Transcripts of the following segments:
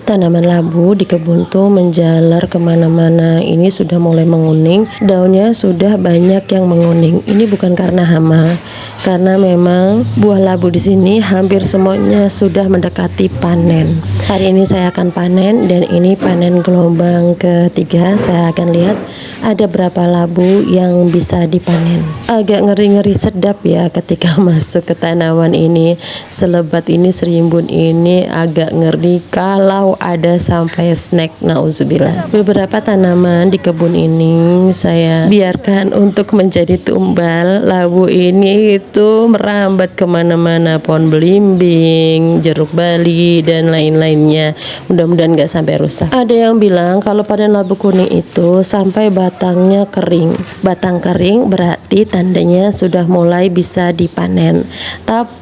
Tanaman labu di kebun tuh menjalar kemana-mana. Ini sudah mulai menguning, daunnya sudah banyak yang menguning. Ini bukan karena hama, karena memang buah labu di sini hampir semuanya sudah mendekati panen. Hari ini saya akan panen dan ini panen gelombang ketiga. Saya akan lihat ada berapa labu yang bisa dipanen. Agak ngeri-ngeri sedap ya ketika masuk ke tanaman ini. Selebat ini, serimbun ini agak ngeri kalau ada sampai snack, nauzubillah. Beberapa tanaman di kebun ini saya biarkan untuk menjadi tumbal. Labu ini itu merambat kemana-mana, pohon belimbing, jeruk bali, dan lain-lainnya. Mudah-mudahan nggak sampai rusak. Ada yang bilang kalau panen labu kuning itu sampai batangnya kering. Batang kering berarti tandanya sudah mulai bisa dipanen. Tapi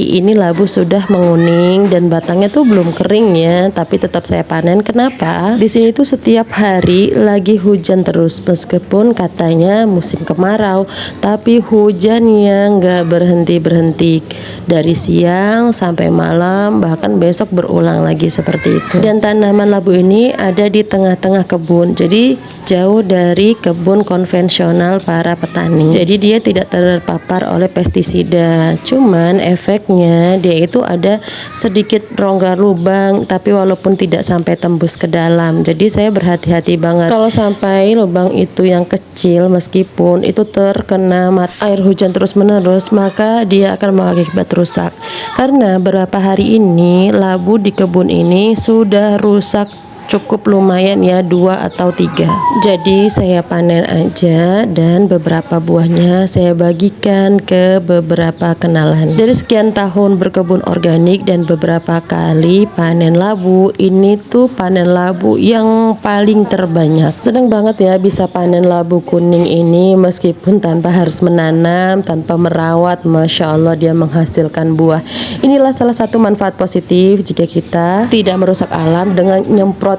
ini labu sudah menguning dan batangnya tuh belum kering ya, tapi tetap saya panen. Kenapa? Di sini tuh setiap hari lagi hujan terus, meskipun katanya musim kemarau, tapi hujannya nggak berhenti-berhenti dari siang sampai malam, bahkan besok berulang lagi seperti itu. Dan tanaman labu ini ada di tengah-tengah kebun, jadi jauh dari kebun konvensional para petani. Jadi dia tidak terpapar oleh pestisida. Cuman efeknya dia itu ada sedikit rongga lubang, tapi walaupun tidak sampai tembus ke dalam. Jadi saya berhati-hati banget kalau sampai lubang itu yang kecil, meskipun itu terkena air hujan terus menerus, maka dia akan mengakibat rusak. Karena beberapa hari ini labu di kebun ini sudah rusak cukup lumayan ya, 2 atau 3. Jadi saya panen aja dan beberapa buahnya saya bagikan ke beberapa kenalan. Dari sekian tahun berkebun organik dan beberapa kali panen labu, ini tuh panen labu yang paling terbanyak. Seneng banget ya bisa panen labu kuning ini, meskipun tanpa harus menanam, tanpa merawat. Masya Allah dia menghasilkan buah. Inilah salah satu manfaat positif jika kita tidak merusak alam dengan nyemprot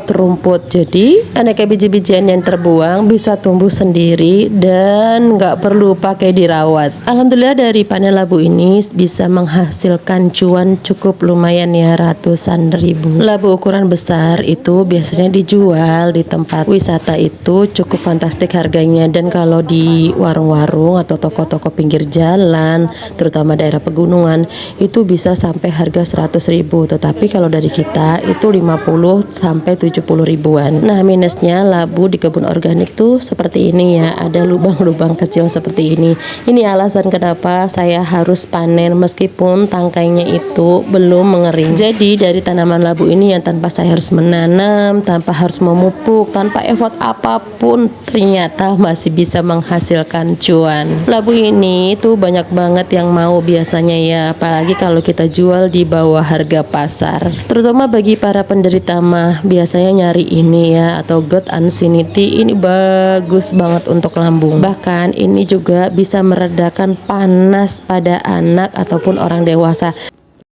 rumput. Jadi aneka biji-bijian yang terbuang bisa tumbuh sendiri dan nggak perlu pakai dirawat. Alhamdulillah dari panen labu ini bisa menghasilkan cuan cukup lumayan ya, ratusan ribu. Labu ukuran besar itu biasanya dijual di tempat wisata itu cukup fantastik harganya, dan kalau di warung-warung atau toko-toko pinggir jalan, terutama daerah pegunungan, itu bisa sampai harga 100 ribu. Tetapi kalau dari kita itu 50 sampai 70 ribuan. Nah, minusnya labu di kebun organik tuh seperti ini ya, ada lubang-lubang kecil seperti ini. Ini alasan kenapa saya harus panen meskipun tangkainya itu belum mengering. Jadi dari tanaman labu ini yang tanpa saya harus menanam, tanpa harus memupuk, tanpa effort apapun, ternyata masih bisa menghasilkan cuan. Labu ini tuh banyak banget yang mau biasanya ya, apalagi kalau kita jual di bawah harga pasar. Terutama bagi para penderita mah, biasanya nyari ini ya, atau gout anxiety. Ini bagus banget untuk lambung. Bahkan ini juga bisa meredakan panas pada anak ataupun orang dewasa.